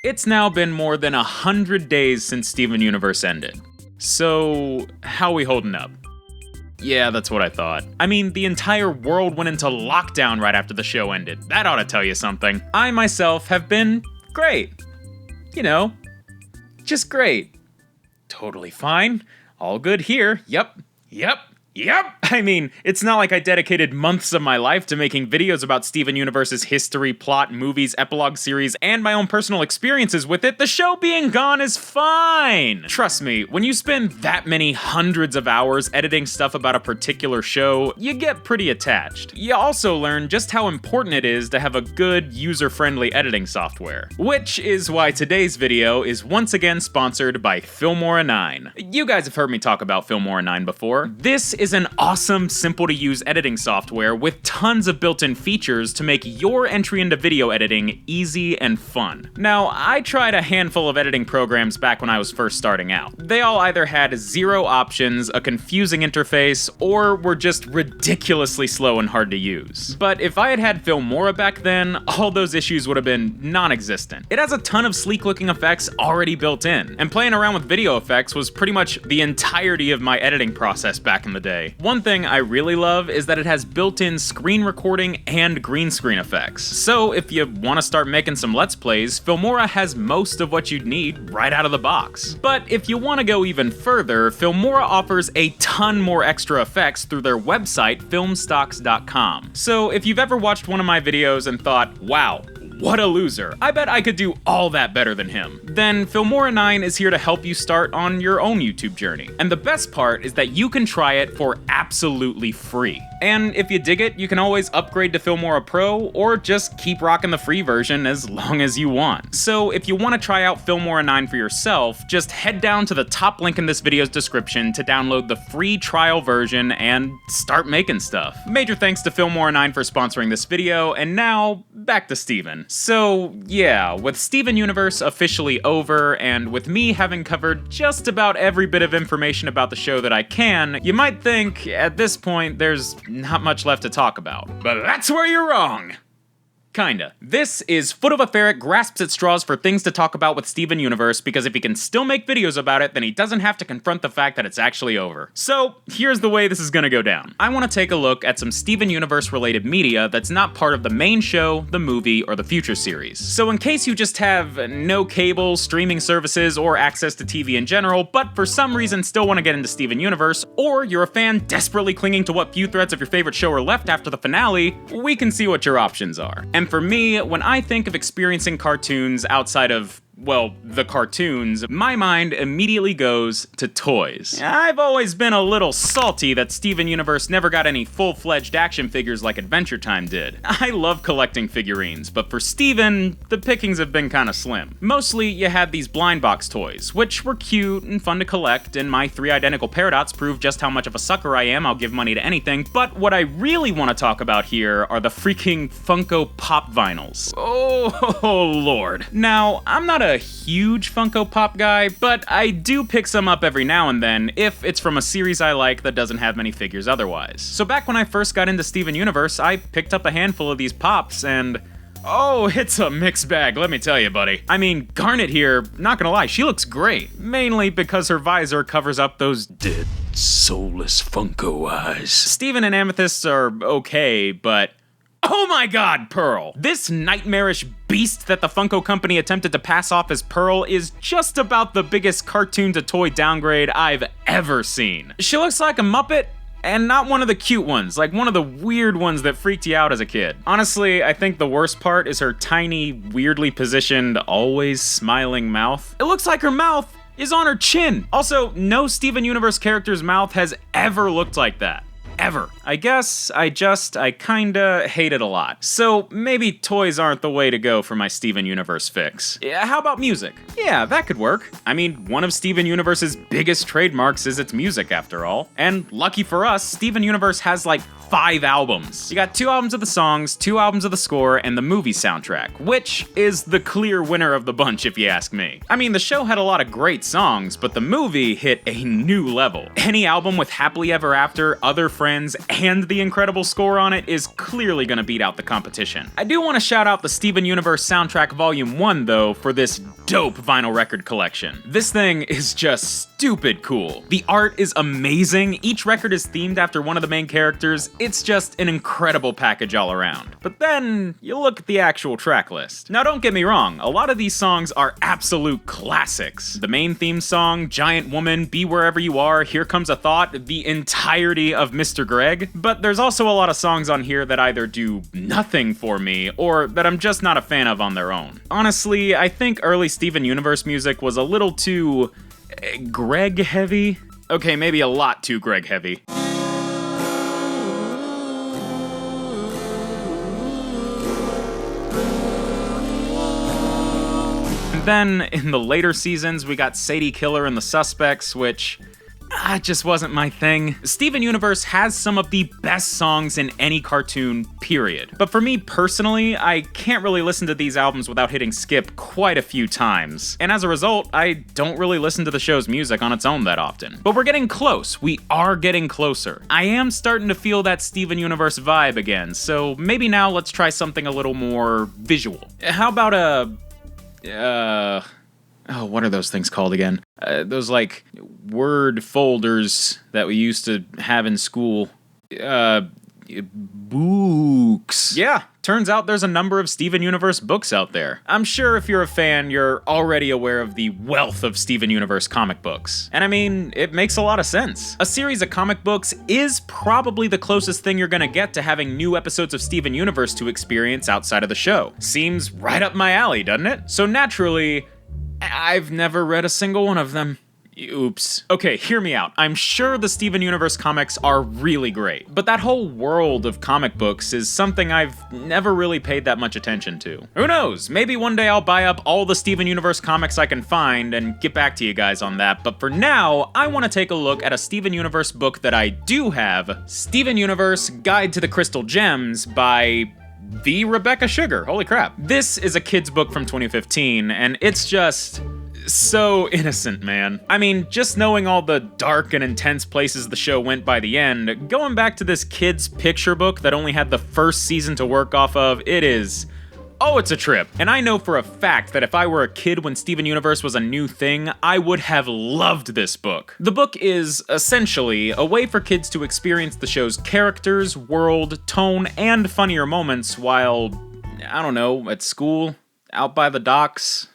It's now been more than 100 days since Steven Universe ended. So, how we holding up? Yeah, that's what I thought. I mean, the entire world went into lockdown right after the show ended. That ought to tell you something. I myself have been great. You know, just great. Totally fine. All good here. Yep. I mean, it's not like I dedicated months of my life to making videos about Steven Universe's history, plot, movies, epilogue series, and my own personal experiences with it. The show being gone is fine! Trust me, when you spend that many hundreds of hours editing stuff about a particular show, you get pretty attached. You also learn just how important it is to have a good, user-friendly editing software. Which is why today's video is once again sponsored by Filmora 9. You guys have heard me talk about Filmora 9 before. This is an awesome, simple-to-use editing software with tons of built-in features to make your entry into video editing easy and fun. Now, I tried a handful of editing programs back when I was first starting out. They all either had zero options, a confusing interface, or were just ridiculously slow and hard to use. But if I had had Filmora back then, all those issues would have been non-existent. It has a ton of sleek-looking effects already built in, and playing around with video effects was pretty much the entirety of my editing process back in the day. One thing I really love is that it has built-in screen recording and green screen effects. So if you want to start making some Let's Plays, Filmora has most of what you'd need right out of the box. But if you want to go even further, Filmora offers a ton more extra effects through their website, filmstocks.com. So if you've ever watched one of my videos and thought, wow, what a loser, I bet I could do all that better than him, then Filmora 9 is here to help you start on your own YouTube journey. And the best part is that you can try it for absolutely free. And if you dig it, you can always upgrade to Filmora Pro, or just keep rocking the free version as long as you want. So if you want to try out Filmora 9 for yourself, just head down to the top link in this video's description to download the free trial version and start making stuff. Major thanks to Filmora 9 for sponsoring this video, and now, back to Steven. So yeah, with Steven Universe officially over, and with me having covered just about every bit of information about the show that I can, you might think, at this point, there's not much left to talk about. But that's where you're wrong! Kinda. This is FootofaFerret grasps at straws for things to talk about with Steven Universe, because if he can still make videos about it, then he doesn't have to confront the fact that it's actually over. So, here's the way this is gonna go down. I want to take a look at some Steven Universe related media that's not part of the main show, the movie, or the future series. So in case you just have no cable, streaming services, or access to TV in general, but for some reason still want to get into Steven Universe, or you're a fan desperately clinging to what few threads of your favorite show are left after the finale, we can see what your options are. And for me, when I think of experiencing cartoons outside of, well, the cartoons, my mind immediately goes to toys. I've always been a little salty that Steven Universe never got any full-fledged action figures like Adventure Time did. I love collecting figurines, but for Steven, the pickings have been kinda slim. Mostly, you had these blind box toys, which were cute and fun to collect, and my 3 identical Paradots prove just how much of a sucker I am. I'll give money to anything, but what I really want to talk about here are the freaking Funko Pop vinyls. Oh lord. Now, I'm not a huge Funko Pop guy, but I do pick some up every now and then if it's from a series I like that doesn't have many figures otherwise. So back when I first got into Steven Universe, I picked up a handful of these Pops, and oh, it's a mixed bag, let me tell you, buddy. I mean, Garnet here, not gonna lie, she looks great. Mainly because her visor covers up those dead, soulless Funko eyes. Steven and Amethyst are okay, but oh my god, Pearl! This nightmarish beast that the Funko company attempted to pass off as Pearl is just about the biggest cartoon-to-toy downgrade I've ever seen. She looks like a Muppet, and not one of the cute ones, like one of the weird ones that freaked you out as a kid. Honestly, I think the worst part is her tiny, weirdly positioned, always smiling mouth. It looks like her mouth is on her chin. Also, no Steven Universe character's mouth has ever looked like that. Ever. I guess I kinda hate it a lot. So maybe toys aren't the way to go for my Steven Universe fix. Yeah, how about music? Yeah, that could work. I mean, one of Steven Universe's biggest trademarks is its music, after all. And lucky for us, Steven Universe has like 5 albums. You got 2 albums of the songs, 2 albums of the score, and the movie soundtrack, which is the clear winner of the bunch if you ask me. I mean, the show had a lot of great songs, but the movie hit a new level. Any album with Happily Ever After, Other Friends, lines and the incredible score on it is clearly gonna beat out the competition. I do want to shout out the Steven Universe Soundtrack Volume 1 though for this dope vinyl record collection. This thing is just stupid cool. The art is amazing, each record is themed after one of the main characters, it's just an incredible package all around. But then, you look at the actual track list. Now don't get me wrong, a lot of these songs are absolute classics. The main theme song, Giant Woman, Be Wherever You Are, Here Comes a Thought, the entirety of Mr. Greg, but there's also a lot of songs on here that either do nothing for me, or that I'm just not a fan of on their own. Honestly, I think early Steven Universe music was a little too Greg heavy? Okay, maybe a lot too Greg heavy. And then, in the later seasons, we got Sadie Killer and the Suspects, which it just wasn't my thing. Steven Universe has some of the best songs in any cartoon, period. But for me personally, I can't really listen to these albums without hitting skip quite a few times. And as a result, I don't really listen to the show's music on its own that often. But we're getting close. We are getting closer. I am starting to feel that Steven Universe vibe again, so maybe now let's try something a little more visual. How about oh, what are those things called again? Those, like, word folders that we used to have in school. Books. Yeah, turns out there's a number of Steven Universe books out there. I'm sure if you're a fan, you're already aware of the wealth of Steven Universe comic books. And I mean, it makes a lot of sense. A series of comic books is probably the closest thing you're gonna get to having new episodes of Steven Universe to experience outside of the show. Seems right up my alley, doesn't it? So naturally, I've never read a single one of them. Oops. Okay, hear me out. I'm sure the Steven Universe comics are really great, but that whole world of comic books is something I've never really paid that much attention to. Who knows? Maybe one day I'll buy up all the Steven Universe comics I can find and get back to you guys on that, but for now, I want to take a look at a Steven Universe book that I do have, Steven Universe Guide to the Crystal Gems by the Rebecca Sugar. Holy crap. This is a kid's book from 2015, and it's just so innocent, man. I mean, just knowing all the dark and intense places the show went by the end, going back to this kid's picture book that only had the first season to work off of, it's a trip. And I know for a fact that if I were a kid when Steven Universe was a new thing, I would have loved this book. The book is, essentially, a way for kids to experience the show's characters, world, tone, and funnier moments while, I don't know, at school, out by the docks.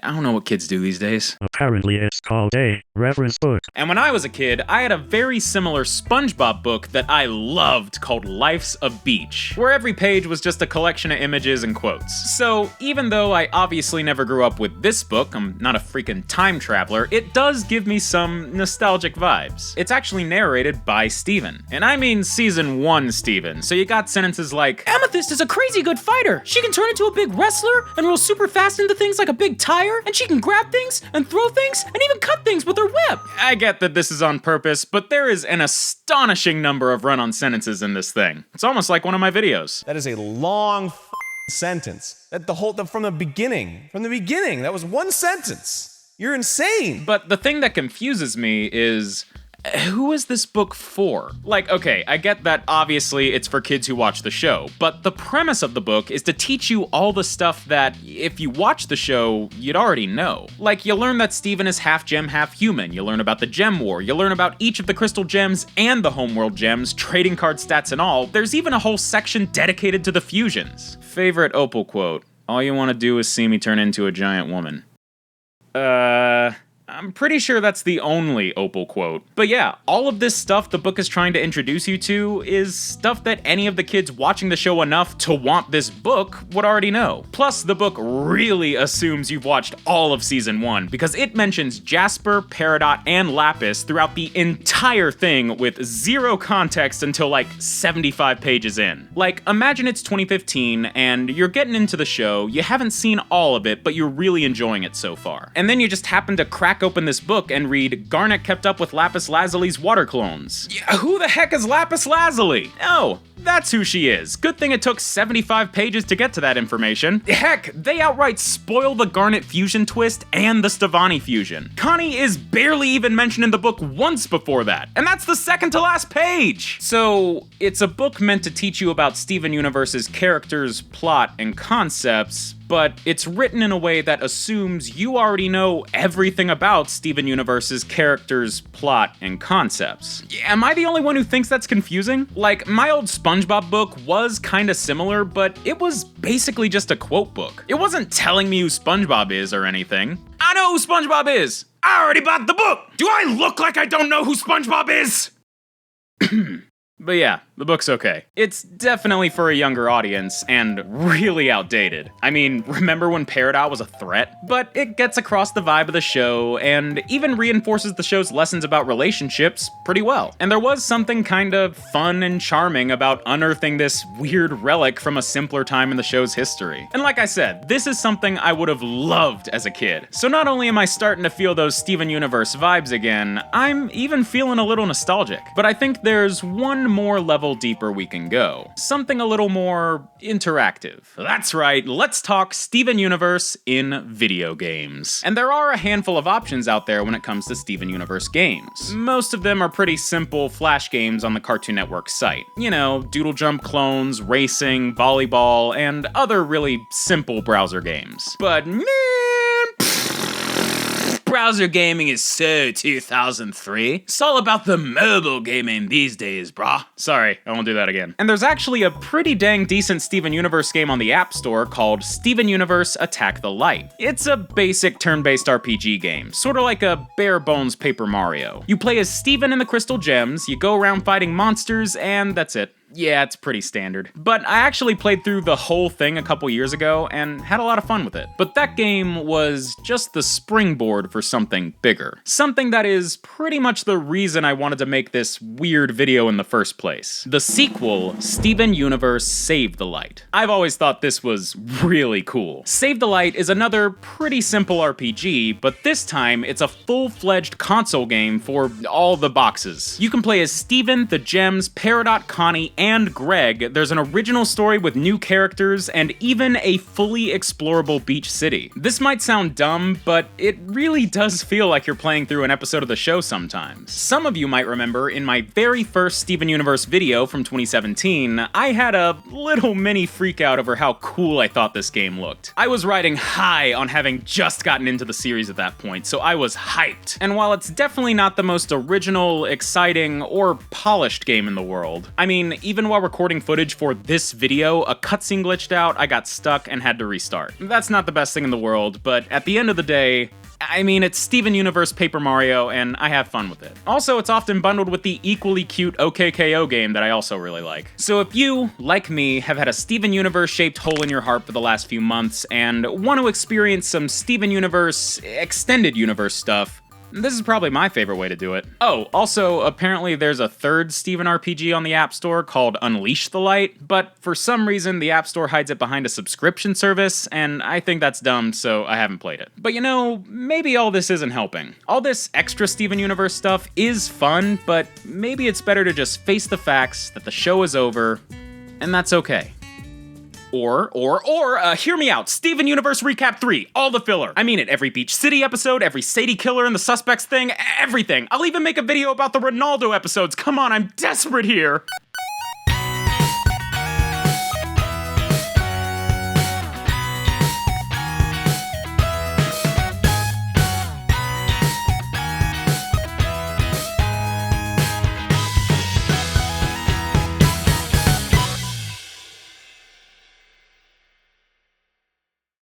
I don't know what kids do these days. Apparently it's called a reference book. And when I was a kid, I had a very similar SpongeBob book that I loved called Life's a Beach, where every page was just a collection of images and quotes. So even though I obviously never grew up with this book, I'm not a freaking time traveler, it does give me some nostalgic vibes. It's actually narrated by Steven. And I mean season 1 Steven, so you got sentences like, Amethyst is a crazy good fighter. She can turn into a big wrestler and roll super fast into things like a big tire, and she can grab things and throw things and even cut things with her whip. I get that this is on purpose, but there is an astonishing number of run-on sentences in this thing. It's almost like one of my videos. That is a long sentence. From the beginning, that was one sentence. You're insane. But the thing that confuses me is, who is this book for? Like, okay, I get that obviously it's for kids who watch the show, but the premise of the book is to teach you all the stuff that, if you watch the show, you'd already know. Like, you learn that Steven is half gem, half human, you learn about the Gem War, you learn about each of the crystal gems and the homeworld gems, trading card stats and all. There's even a whole section dedicated to the fusions. Favorite Opal quote: all you want to do is see me turn into a giant woman. I'm pretty sure that's the only Opal quote. But yeah, all of this stuff the book is trying to introduce you to is stuff that any of the kids watching the show enough to want this book would already know. Plus, the book really assumes you've watched all of season 1, because it mentions Jasper, Peridot, and Lapis throughout the entire thing with zero context until like 75 pages in. Like, imagine it's 2015 and you're getting into the show, you haven't seen all of it, but you're really enjoying it so far. And then you just happen to crack open this book and read, Garnet kept up with Lapis Lazuli's water clones. Yeah, who the heck is Lapis Lazuli? No, That's who she is. Good thing it took 75 pages to get to that information. Heck, they outright spoil the Garnet fusion twist and the Stevani fusion. Connie is barely even mentioned in the book once before that, and that's the second to last page! So, it's a book meant to teach you about Steven Universe's characters, plot, and concepts, but it's written in a way that assumes you already know everything about Steven Universe's characters, plot, and concepts. Am I the only one who thinks that's confusing? Like, my old SpongeBob book was kinda similar, but it was basically just a quote book. It wasn't telling me who SpongeBob is or anything. I know who SpongeBob is! I already bought the book! Do I look like I don't know who SpongeBob is? But yeah, the book's okay. It's definitely for a younger audience, and really outdated. I mean, remember when Peridot was a threat? But it gets across the vibe of the show, and even reinforces the show's lessons about relationships pretty well. And there was something kind of fun and charming about unearthing this weird relic from a simpler time in the show's history. And like I said, this is something I would have loved as a kid. So not only am I starting to feel those Steven Universe vibes again, I'm even feeling a little nostalgic. But I think there's one more level deeper we can go. Something a little more interactive. That's right, let's talk Steven Universe in video games. And there are a handful of options out there when it comes to Steven Universe games. Most of them are pretty simple Flash games on the Cartoon Network site. You know, Doodle Jump clones, racing, volleyball, and other really simple browser games. But man, browser gaming is so 2003. It's all about the mobile gaming these days, brah. Sorry, I won't do that again. And there's actually a pretty dang decent Steven Universe game on the App Store called Steven Universe Attack the Light. It's a basic turn-based RPG game, sort of like a bare bones Paper Mario. You play as Steven in the Crystal Gems, you go around fighting monsters, and that's it. Yeah, it's pretty standard. But I actually played through the whole thing a couple years ago and had a lot of fun with it. But that game was just the springboard for something bigger. Something that is pretty much the reason I wanted to make this weird video in the first place. The sequel, Steven Universe Save the Light. I've always thought this was really cool. Save the Light is another pretty simple RPG, but this time it's a full-fledged console game for all the boxes. You can play as Steven, the Gems, Peridot, Connie, and Greg. There's an original story with new characters, and even a fully explorable beach city. This might sound dumb, but it really does feel like you're playing through an episode of the show sometimes. Some of you might remember in my very first Steven Universe video from 2017, I had a little mini freak out over how cool I thought this game looked. I was riding high on having just gotten into the series at that point, so I was hyped. And while it's definitely not the most original, exciting, or polished game in the world, I mean, even while recording footage for this video, a cutscene glitched out, I got stuck, and had to restart. That's not the best thing in the world, but at the end of the day, I mean, it's Steven Universe Paper Mario, and I have fun with it. Also, it's often bundled with the equally cute OKKO game that I also really like. So if you, like me, have had a Steven Universe-shaped hole in your heart for the last few months, and want to experience some Steven Universe Extended Universe stuff, this is probably my favorite way to do it. Oh, also, apparently there's a third Steven RPG on the App Store called Unleash the Light, but for some reason the App Store hides it behind a subscription service, and I think that's dumb, so I haven't played it. But you know, maybe all this isn't helping. All this extra Steven Universe stuff is fun, but maybe it's better to just face the facts that the show is over, and that's okay. Or, hear me out. Steven Universe Recap 3, all the filler. I mean it, every Beach City episode, every Sadie Killer and the Suspects thing, everything. I'll even make a video about the Ronaldo episodes. Come on, I'm desperate here.